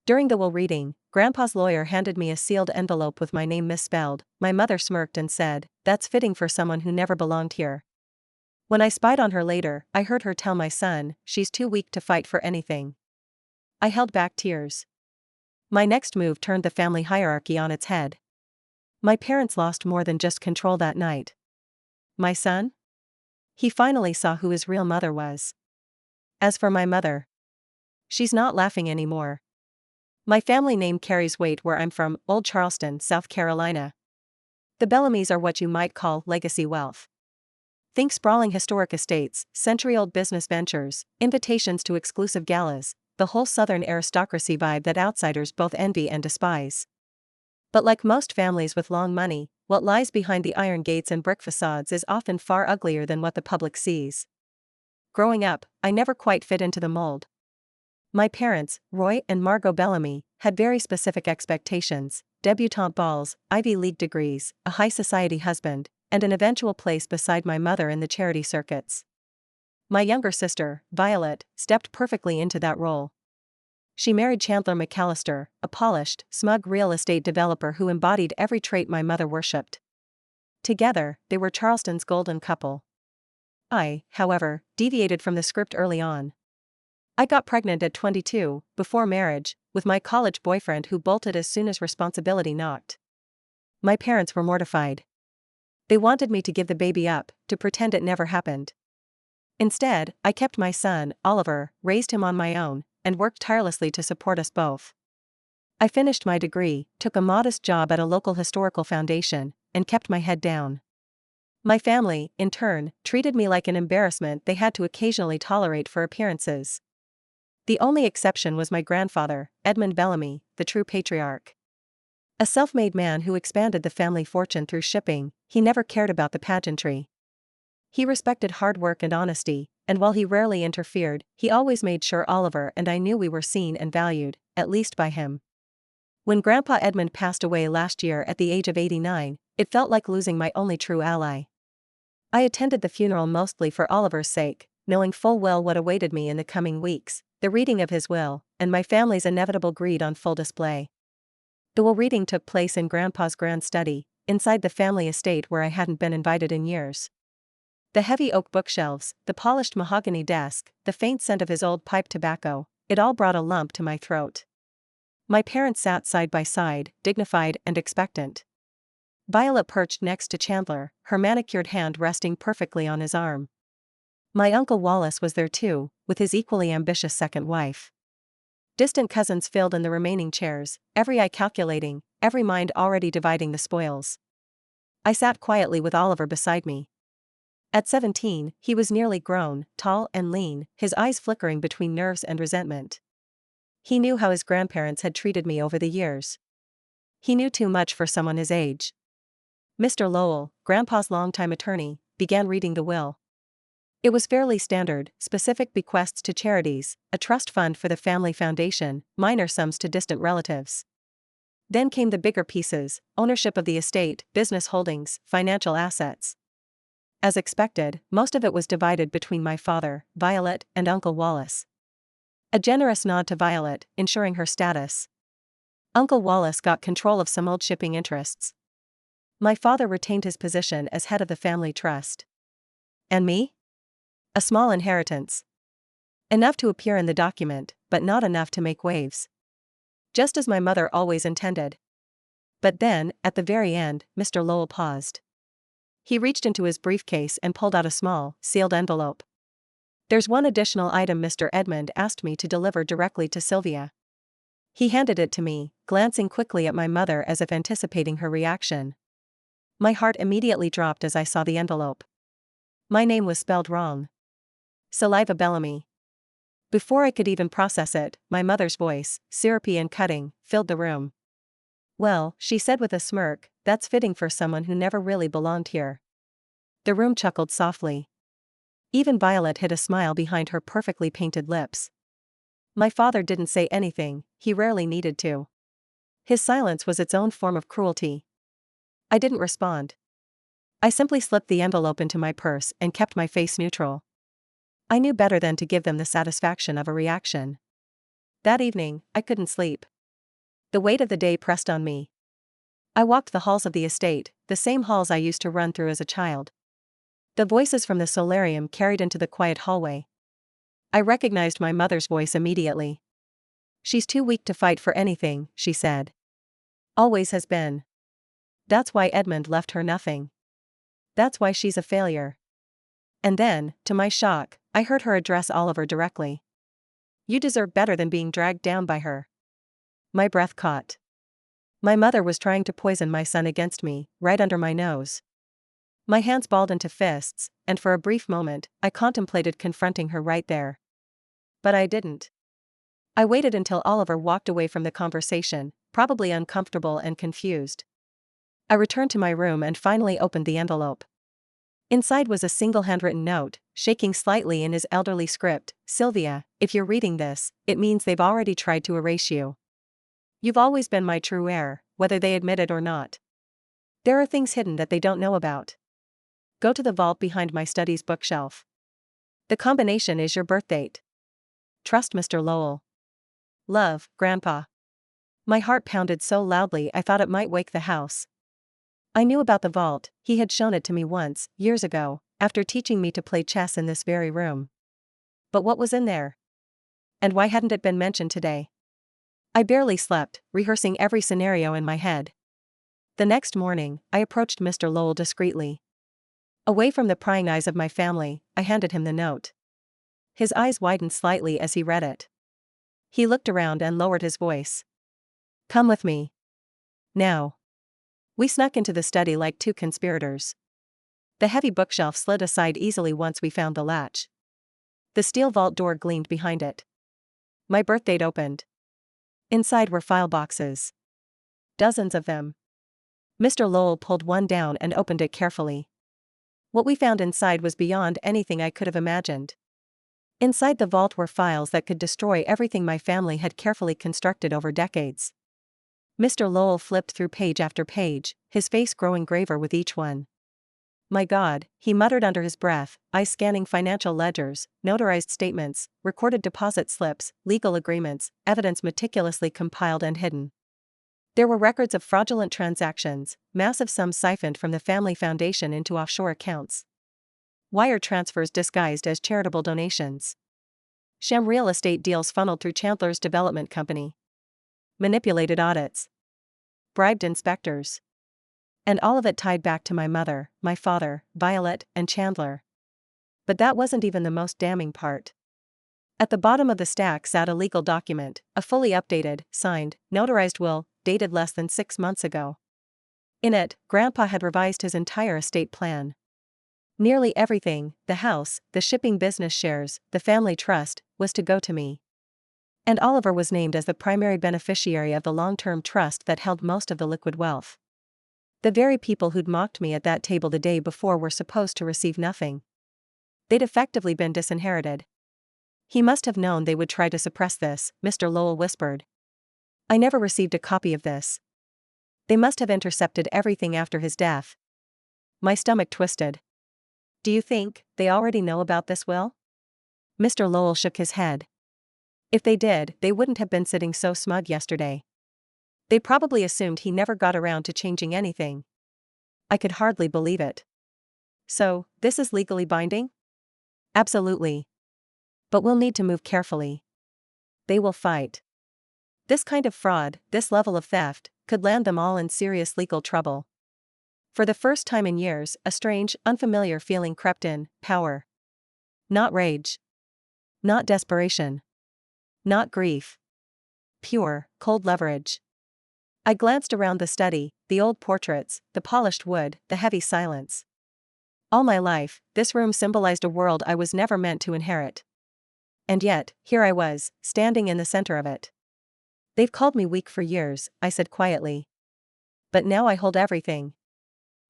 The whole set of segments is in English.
During the will reading, Grandpa's lawyer handed me a sealed envelope with my name misspelled. My mother smirked and said, "That's fitting for someone who never belonged here." When I spied on her later, I heard her tell my son, "She's too weak to fight for anything." I held back tears. My next move turned the family hierarchy on its head. My parents lost more than just control that night. My son? He finally saw who his real mother was. As for my mother, she's not laughing anymore. My family name carries weight where I'm from, Old Charleston, South Carolina. The Bellamys are what you might call legacy wealth. Think sprawling historic estates, century-old business ventures, invitations to exclusive galas, the whole Southern aristocracy vibe that outsiders both envy and despise. But like most families with long money, what lies behind the iron gates and brick facades is often far uglier than what the public sees. Growing up, I never quite fit into the mold. My parents, Roy and Margot Bellamy, had very specific expectations: debutante balls, Ivy League degrees, a high society husband, and an eventual place beside my mother in the charity circuits. My younger sister, Violet, stepped perfectly into that role. She married Chandler McAllister, a polished, smug real estate developer who embodied every trait my mother worshipped. Together, they were Charleston's golden couple. I, however, deviated from the script early on. I got pregnant at 22, before marriage, with my college boyfriend who bolted as soon as responsibility knocked. My parents were mortified. They wanted me to give the baby up, to pretend it never happened. Instead, I kept my son, Oliver, raised him on my own, and worked tirelessly to support us both. I finished my degree, took a modest job at a local historical foundation, and kept my head down. My family, in turn, treated me like an embarrassment they had to occasionally tolerate for appearances. The only exception was my grandfather, Edmund Bellamy, the true patriarch. A self-made man who expanded the family fortune through shipping, he never cared about the pageantry. He respected hard work and honesty, and while he rarely interfered, he always made sure Oliver and I knew we were seen and valued, at least by him. When Grandpa Edmund passed away last year at the age of 89, it felt like losing my only true ally. I attended the funeral mostly for Oliver's sake, knowing full well what awaited me in the coming weeks: the reading of his will, and my family's inevitable greed on full display. The will reading took place in Grandpa's grand study, inside the family estate where I hadn't been invited in years. The heavy oak bookshelves, the polished mahogany desk, the faint scent of his old pipe tobacco, it all brought a lump to my throat. My parents sat side by side, dignified and expectant. Violet perched next to Chandler, her manicured hand resting perfectly on his arm. My Uncle Wallace was there too, with his equally ambitious second wife. Distant cousins filled in the remaining chairs, every eye calculating, every mind already dividing the spoils. I sat quietly with Oliver beside me. At 17, he was nearly grown, tall and lean, his eyes flickering between nerves and resentment. He knew how his grandparents had treated me over the years. He knew too much for someone his age. Mr. Lowell, Grandpa's longtime attorney, began reading the will. It was fairly standard: specific bequests to charities, a trust fund for the family foundation, minor sums to distant relatives. Then came the bigger pieces: ownership of the estate, business holdings, financial assets. As expected, most of it was divided between my father, Violet, and Uncle Wallace. A generous nod to Violet, ensuring her status. Uncle Wallace got control of some old shipping interests. My father retained his position as head of the family trust. And me? A small inheritance. Enough to appear in the document, but not enough to make waves. Just as my mother always intended. But then, at the very end, Mr. Lowell paused. He reached into his briefcase and pulled out a small, sealed envelope. "There's one additional item Mr. Edmund asked me to deliver directly to Sylvia." He handed it to me, glancing quickly at my mother as if anticipating her reaction. My heart immediately dropped as I saw the envelope. My name was spelled wrong. Saliva Bellamy. Before I could even process it, my mother's voice, syrupy and cutting, filled the room. "Well," she said with a smirk, "that's fitting for someone who never really belonged here." The room chuckled softly. Even Violet hid a smile behind her perfectly painted lips. My father didn't say anything, he rarely needed to. His silence was its own form of cruelty. I didn't respond. I simply slipped the envelope into my purse and kept my face neutral. I knew better than to give them the satisfaction of a reaction. That evening, I couldn't sleep. The weight of the day pressed on me. I walked the halls of the estate, the same halls I used to run through as a child. The voices from the solarium carried into the quiet hallway. I recognized my mother's voice immediately. "She's too weak to fight for anything," she said. "Always has been. That's why Edmund left her nothing. That's why she's a failure." And then, to my shock, I heard her address Oliver directly. "You deserve better than being dragged down by her." My breath caught. My mother was trying to poison my son against me, right under my nose. My hands balled into fists, and for a brief moment, I contemplated confronting her right there. But I didn't. I waited until Oliver walked away from the conversation, probably uncomfortable and confused. I returned to my room and finally opened the envelope. Inside was a single handwritten note, shaking slightly in his elderly script. "Sylvia, if you're reading this, it means they've already tried to erase you. You've always been my true heir, whether they admit it or not. There are things hidden that they don't know about. Go to the vault behind my study's bookshelf. The combination is your birth date. Trust Mr. Lowell. Love, Grandpa." My heart pounded so loudly I thought it might wake the house. I knew about the vault. He had shown it to me once, years ago, after teaching me to play chess in this very room. But what was in there? And why hadn't it been mentioned today? I barely slept, rehearsing every scenario in my head. The next morning, I approached Mr. Lowell discreetly. Away from the prying eyes of my family, I handed him the note. His eyes widened slightly as he read it. He looked around and lowered his voice. "Come with me. Now." We snuck into the study like two conspirators. The heavy bookshelf slid aside easily once we found the latch. The steel vault door gleamed behind it. My birth date opened. Inside were file boxes. Dozens of them. Mr. Lowell pulled one down and opened it carefully. What we found inside was beyond anything I could have imagined. Inside the vault were files that could destroy everything my family had carefully constructed over decades. Mr. Lowell flipped through page after page, his face growing graver with each one. "My God," he muttered under his breath, eyes scanning financial ledgers, notarized statements, recorded deposit slips, legal agreements, evidence meticulously compiled and hidden. There were records of fraudulent transactions, massive sums siphoned from the family foundation into offshore accounts. Wire transfers disguised as charitable donations. Sham real estate deals funneled through Chandler's development company. Manipulated audits. Bribed inspectors. And all of it tied back to my mother, my father, Violet, and Chandler. But that wasn't even the most damning part. At the bottom of the stack sat a legal document, a fully updated, signed, notarized will, dated less than 6 months ago. In it, Grandpa had revised his entire estate plan. Nearly everything, the house, the shipping business shares, the family trust, was to go to me. And Oliver was named as the primary beneficiary of the long-term trust that held most of the liquid wealth. The very people who'd mocked me at that table the day before were supposed to receive nothing. They'd effectively been disinherited. "He must have known they would try to suppress this," Mr. Lowell whispered. "I never received a copy of this. They must have intercepted everything after his death." My stomach twisted. "Do you think they already know about this will?" Mr. Lowell shook his head. "If they did, they wouldn't have been sitting so smug yesterday. They probably assumed he never got around to changing anything." I could hardly believe it. "So, this is legally binding?" "Absolutely. But we'll need to move carefully. They will fight. This kind of fraud, this level of theft, could land them all in serious legal trouble." For the first time in years, a strange, unfamiliar feeling crept in: power. Not rage. Not desperation. Not grief. Pure, cold leverage. I glanced around the study, the old portraits, the polished wood, the heavy silence. All my life, this room symbolized a world I was never meant to inherit. And yet, here I was, standing in the center of it. "They've called me weak for years," I said quietly. "But now I hold everything."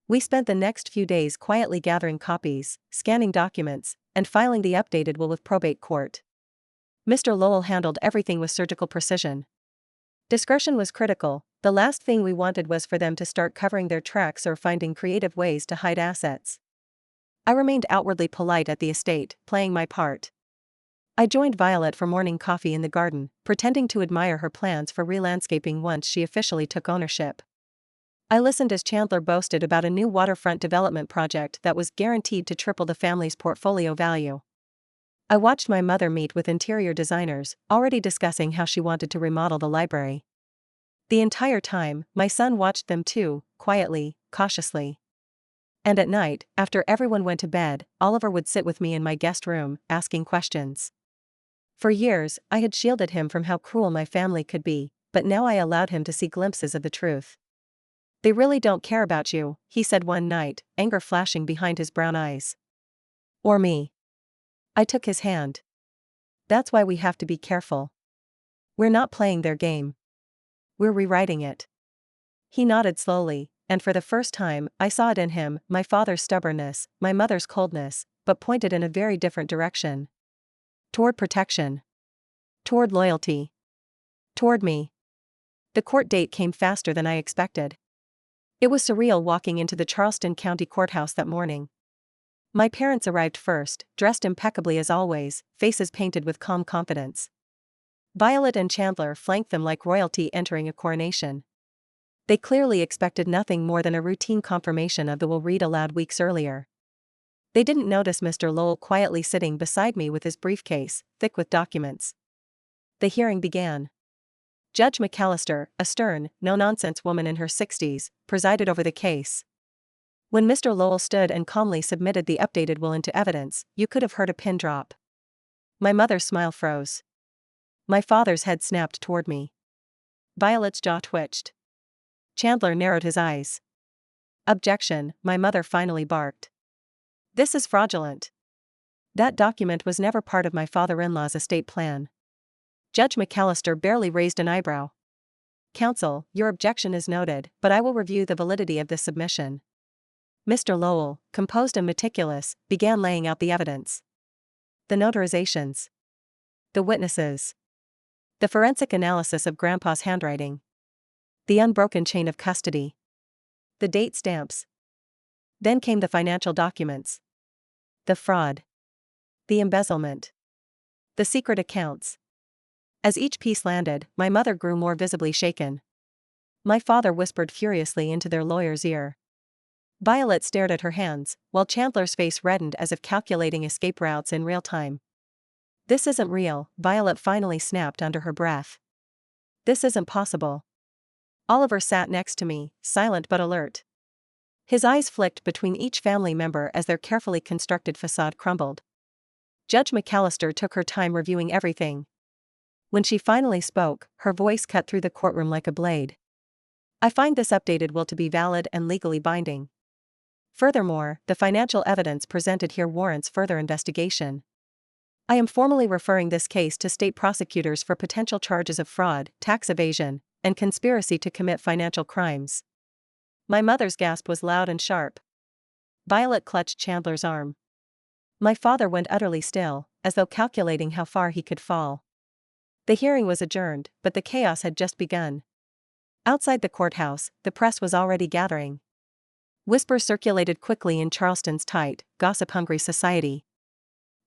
We spent the next few days quietly gathering copies, scanning documents, and filing the updated will with probate court. Mr. Lowell handled everything with surgical precision. Discretion was critical. The last thing we wanted was for them to start covering their tracks or finding creative ways to hide assets. I remained outwardly polite at the estate, playing my part. I joined Violet for morning coffee in the garden, pretending to admire her plans for re-landscaping once she officially took ownership. I listened as Chandler boasted about a new waterfront development project that was guaranteed to triple the family's portfolio value. I watched my mother meet with interior designers, already discussing how she wanted to remodel the library. The entire time, my son watched them too, quietly, cautiously. And at night, after everyone went to bed, Oliver would sit with me in my guest room, asking questions. For years, I had shielded him from how cruel my family could be, but now I allowed him to see glimpses of the truth. "They really don't care about you," he said one night, anger flashing behind his brown eyes. "Or me." I took his hand. "That's why we have to be careful. We're not playing their game. We're rewriting it." He nodded slowly, and for the first time, I saw it in him, my father's stubbornness, my mother's coldness, but pointed in a very different direction. Toward protection. Toward loyalty. Toward me. The court date came faster than I expected. It was surreal walking into the Charleston County Courthouse that morning. My parents arrived first, dressed impeccably as always, faces painted with calm confidence. Violet and Chandler flanked them like royalty entering a coronation. They clearly expected nothing more than a routine confirmation of the will read aloud weeks earlier. They didn't notice Mr. Lowell quietly sitting beside me with his briefcase, thick with documents. The hearing began. Judge McAllister, a stern, no-nonsense woman in her 60s, presided over the case. When Mr. Lowell stood and calmly submitted the updated will into evidence, you could have heard a pin drop. My mother's smile froze. My father's head snapped toward me. Violet's jaw twitched. Chandler narrowed his eyes. "Objection," my mother finally barked. "This is fraudulent. That document was never part of my father-in-law's estate plan." Judge McAllister barely raised an eyebrow. "Counsel, your objection is noted, but I will review the validity of this submission." Mr. Lowell, composed and meticulous, began laying out the evidence. The notarizations. The witnesses. The forensic analysis of Grandpa's handwriting. The unbroken chain of custody. The date stamps. Then came the financial documents. The fraud. The embezzlement. The secret accounts. As each piece landed, my mother grew more visibly shaken. My father whispered furiously into their lawyer's ear. Violet stared at her hands, while Chandler's face reddened as if calculating escape routes in real time. "This isn't real," Violet finally snapped under her breath. "This isn't possible." Oliver sat next to me, silent but alert. His eyes flicked between each family member as their carefully constructed facade crumbled. Judge McAllister took her time reviewing everything. When she finally spoke, her voice cut through the courtroom like a blade. "I find this updated will to be valid and legally binding. Furthermore, the financial evidence presented here warrants further investigation. I am formally referring this case to state prosecutors for potential charges of fraud, tax evasion, and conspiracy to commit financial crimes." My mother's gasp was loud and sharp. Violet clutched Chandler's arm. My father went utterly still, as though calculating how far he could fall. The hearing was adjourned, but the chaos had just begun. Outside the courthouse, the press was already gathering. Whispers circulated quickly in Charleston's tight, gossip-hungry society.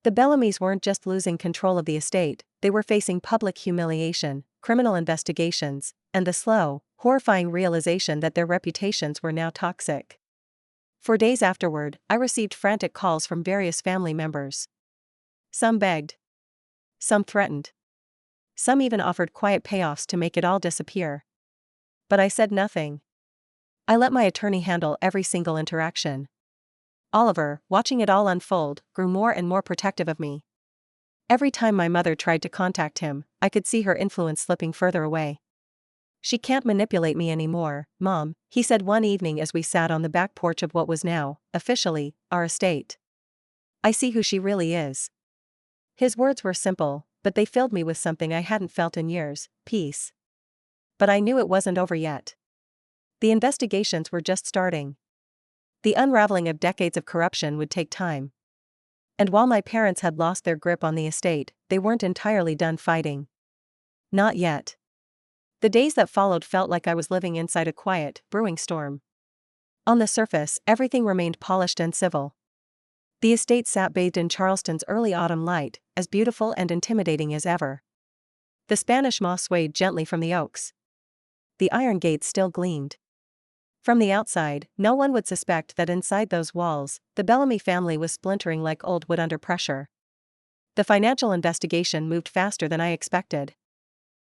The Bellamys weren't just losing control of the estate, they were facing public humiliation, criminal investigations, and the slow, horrifying realization that their reputations were now toxic. For days afterward, I received frantic calls from various family members. Some begged. Some threatened. Some even offered quiet payoffs to make it all disappear. But I said nothing. I let my attorney handle every single interaction. Oliver, watching it all unfold, grew more and more protective of me. Every time my mother tried to contact him, I could see her influence slipping further away. "She can't manipulate me anymore, Mom," he said one evening as we sat on the back porch of what was now, officially, our estate. "I see who she really is." His words were simple, but they filled me with something I hadn't felt in years: peace. But I knew it wasn't over yet. The investigations were just starting. The unraveling of decades of corruption would take time. And while my parents had lost their grip on the estate, they weren't entirely done fighting. Not yet. The days that followed felt like I was living inside a quiet, brewing storm. On the surface, everything remained polished and civil. The estate sat bathed in Charleston's early autumn light, as beautiful and intimidating as ever. The Spanish moss swayed gently from the oaks. The iron gates still gleamed. From the outside, no one would suspect that inside those walls, the Bellamy family was splintering like old wood under pressure. The financial investigation moved faster than I expected.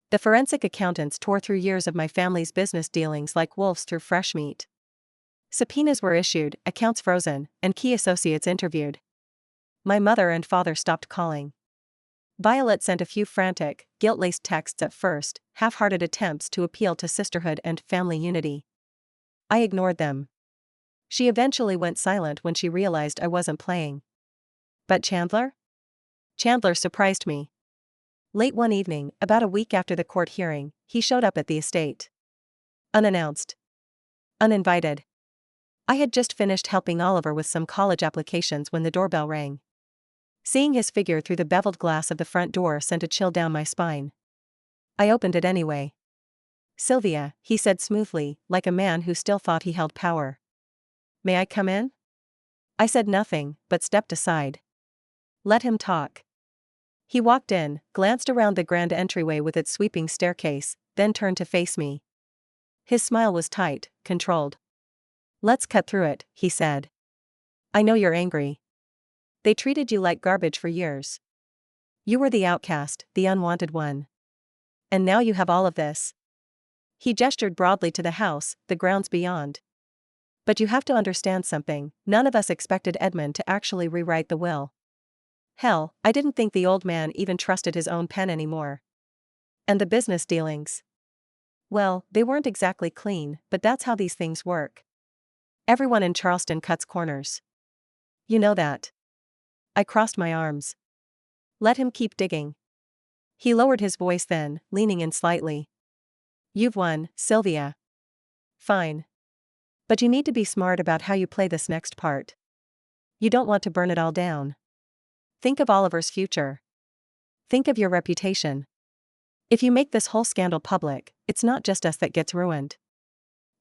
The forensic accountants tore through years of my family's business dealings like wolves through fresh meat. Subpoenas were issued, accounts frozen, and key associates interviewed. My mother and father stopped calling. Violet sent a few frantic, guilt-laced texts at first, half-hearted attempts to appeal to sisterhood and family unity. I ignored them. She eventually went silent when she realized I wasn't playing. But Chandler? Chandler surprised me. Late one evening, about a week after the court hearing, he showed up at the estate. Unannounced. Uninvited. I had just finished helping Oliver with some college applications when the doorbell rang. Seeing his figure through the beveled glass of the front door sent a chill down my spine. I opened it anyway. "Sylvia," he said smoothly, like a man who still thought he held power. "May I come in?" I said nothing, but stepped aside. Let him talk. He walked in, glanced around the grand entryway with its sweeping staircase, then turned to face me. His smile was tight, controlled. "Let's cut through it," he said. "I know you're angry. They treated you like garbage for years. You were the outcast, the unwanted one. And now you have all of this." He gestured broadly to the house, the grounds beyond. "But you have to understand something, none of us expected Edmund to actually rewrite the will. Hell, I didn't think the old man even trusted his own pen anymore. And the business dealings. Well, they weren't exactly clean, but that's how these things work. Everyone in Charleston cuts corners. You know that." I crossed my arms. Let him keep digging. He lowered his voice then, leaning in slightly. "You've won, Sylvia. Fine. But you need to be smart about how you play this next part. You don't want to burn it all down. Think of Oliver's future. Think of your reputation. If you make this whole scandal public, it's not just us that gets ruined."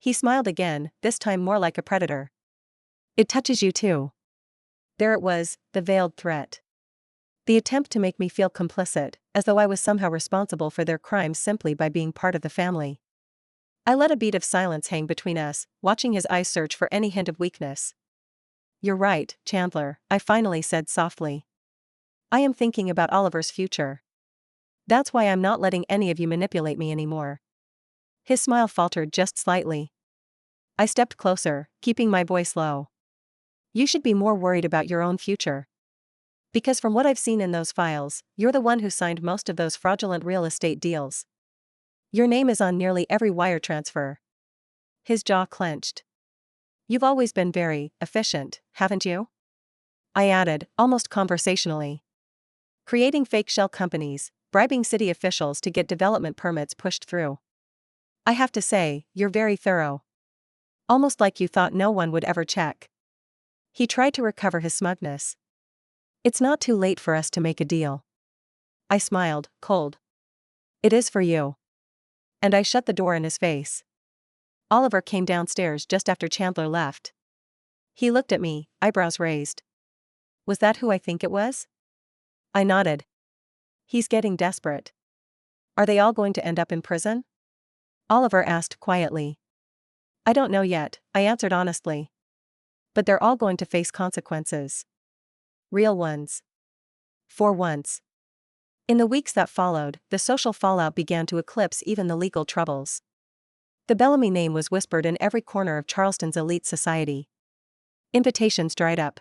He smiled again, this time more like a predator. "It touches you too." There it was, the veiled threat. The attempt to make me feel complicit, as though I was somehow responsible for their crimes simply by being part of the family. I let a bead of silence hang between us, watching his eyes search for any hint of weakness. "You're right, Chandler," I finally said softly. "I am thinking about Oliver's future. That's why I'm not letting any of you manipulate me anymore." His smile faltered just slightly. I stepped closer, keeping my voice low. "You should be more worried about your own future. Because from what I've seen in those files, you're the one who signed most of those fraudulent real estate deals. Your name is on nearly every wire transfer." His jaw clenched. "You've always been very efficient, haven't you?" I added, almost conversationally. "Creating fake shell companies, bribing city officials to get development permits pushed through. I have to say, you're very thorough. Almost like you thought no one would ever check." He tried to recover his smugness. "It's not too late for us to make a deal." I smiled, cold. "It is for you." And I shut the door in his face. Oliver came downstairs just after Chandler left. He looked at me, eyebrows raised. "Was that who I think it was?" I nodded. "He's getting desperate." "Are they all going to end up in prison?" Oliver asked quietly. "I don't know yet," I answered honestly. "But they're all going to face consequences. Real ones. For once." In the weeks that followed, the social fallout began to eclipse even the legal troubles. The Bellamy name was whispered in every corner of Charleston's elite society. Invitations dried up.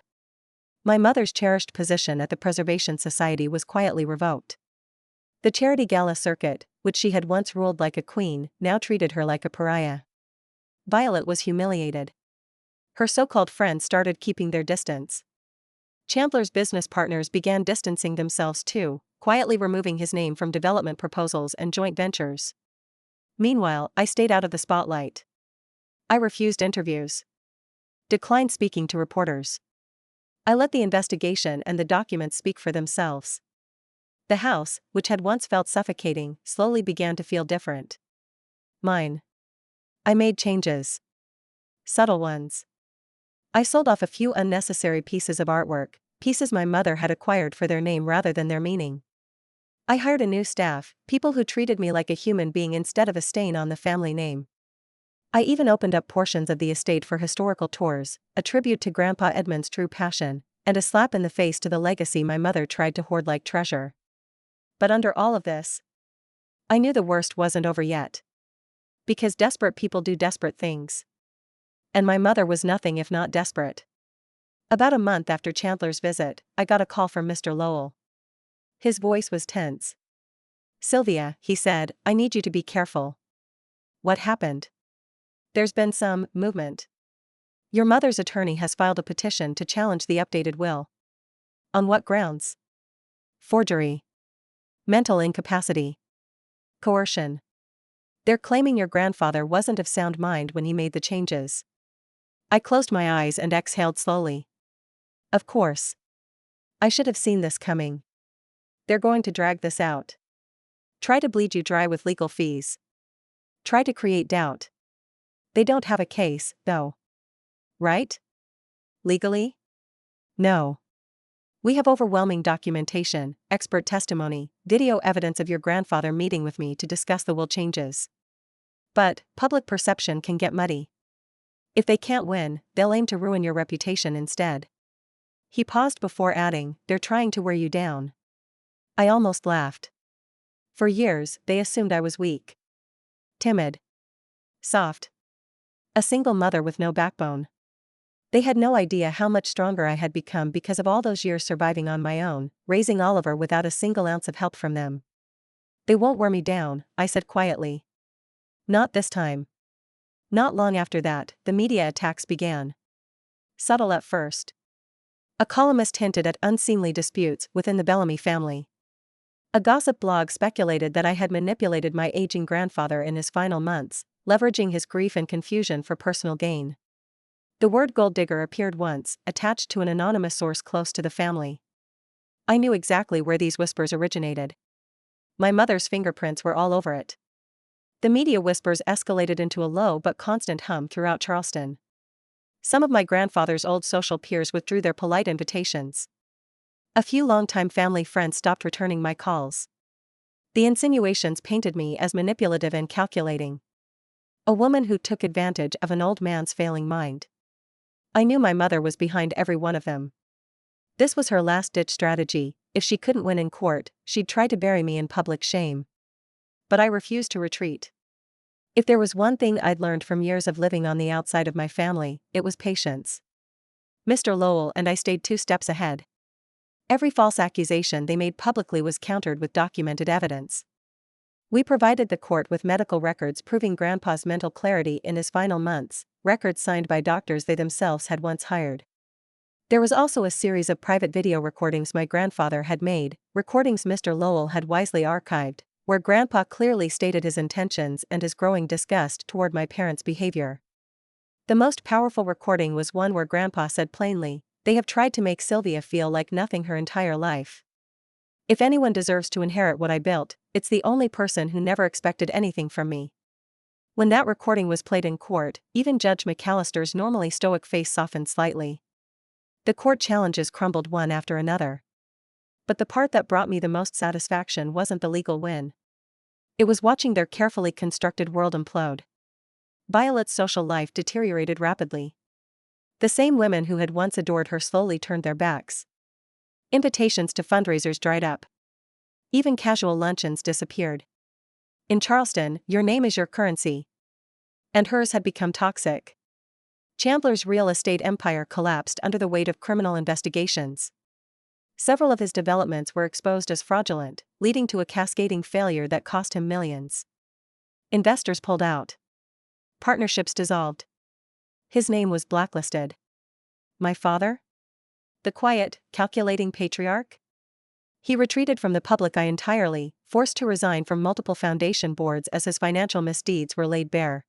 My mother's cherished position at the Preservation Society was quietly revoked. The charity gala circuit, which she had once ruled like a queen, now treated her like a pariah. Violet was humiliated. Her so-called friends started keeping their distance. Chandler's business partners began distancing themselves too, quietly removing his name from development proposals and joint ventures. Meanwhile, I stayed out of the spotlight. I refused interviews. Declined speaking to reporters. I let the investigation and the documents speak for themselves. The house, which had once felt suffocating, slowly began to feel different. Mine. I made changes. Subtle ones. I sold off a few unnecessary pieces of artwork, pieces my mother had acquired for their name rather than their meaning. I hired a new staff, people who treated me like a human being instead of a stain on the family name. I even opened up portions of the estate for historical tours, a tribute to Grandpa Edmund's true passion, and a slap in the face to the legacy my mother tried to hoard like treasure. But under all of this, I knew the worst wasn't over yet. Because desperate people do desperate things. And my mother was nothing if not desperate. About a month after Chandler's visit, I got a call from Mr. Lowell. His voice was tense. "Sylvia," he said, "I need you to be careful." "What happened?" "There's been some movement. Your mother's attorney has filed a petition to challenge the updated will." "On what grounds?" "Forgery. Mental incapacity. Coercion. They're claiming your grandfather wasn't of sound mind when he made the changes." I closed my eyes and exhaled slowly. Of course. I should have seen this coming. They're going to drag this out. Try to bleed you dry with legal fees. Try to create doubt. They don't have a case, though. Right? Legally? No. We have overwhelming documentation, expert testimony, video evidence of your grandfather meeting with me to discuss the will changes. But public perception can get muddy. If they can't win, they'll aim to ruin your reputation instead. He paused before adding, "They're trying to wear you down." I almost laughed. For years, they assumed I was weak. Timid. Soft. A single mother with no backbone. They had no idea how much stronger I had become because of all those years surviving on my own, raising Oliver without a single ounce of help from them. "They won't wear me down," I said quietly. "Not this time." Not long after that, the media attacks began. Subtle at first. A columnist hinted at unseemly disputes within the Bellamy family. A gossip blog speculated that I had manipulated my aging grandfather in his final months, leveraging his grief and confusion for personal gain. The word gold digger appeared once, attached to an anonymous source close to the family. I knew exactly where these whispers originated. My mother's fingerprints were all over it. The media whispers escalated into a low but constant hum throughout Charleston. Some of my grandfather's old social peers withdrew their polite invitations. A few longtime family friends stopped returning my calls. The insinuations painted me as manipulative and calculating. A woman who took advantage of an old man's failing mind. I knew my mother was behind every one of them. This was her last-ditch strategy. If she couldn't win in court, she'd try to bury me in public shame. But I refused to retreat. If there was one thing I'd learned from years of living on the outside of my family, it was patience. Mr. Lowell and I stayed 2 steps ahead. Every false accusation they made publicly was countered with documented evidence. We provided the court with medical records proving Grandpa's mental clarity in his final months, records signed by doctors they themselves had once hired. There was also a series of private video recordings my grandfather had made, recordings Mr. Lowell had wisely archived, where Grandpa clearly stated his intentions and his growing disgust toward my parents' behavior. The most powerful recording was one where Grandpa said plainly, "They have tried to make Sylvia feel like nothing her entire life. If anyone deserves to inherit what I built, it's the only person who never expected anything from me." When that recording was played in court, even Judge McAllister's normally stoic face softened slightly. The court challenges crumbled one after another. But the part that brought me the most satisfaction wasn't the legal win. It was watching their carefully constructed world implode. Violet's social life deteriorated rapidly. The same women who had once adored her slowly turned their backs. Invitations to fundraisers dried up. Even casual luncheons disappeared. In Charleston, your name is your currency. And hers had become toxic. Chandler's real estate empire collapsed under the weight of criminal investigations. Several of his developments were exposed as fraudulent, leading to a cascading failure that cost him millions. Investors pulled out. Partnerships dissolved. His name was blacklisted. My father? The quiet, calculating patriarch? He retreated from the public eye entirely, forced to resign from multiple foundation boards as his financial misdeeds were laid bare.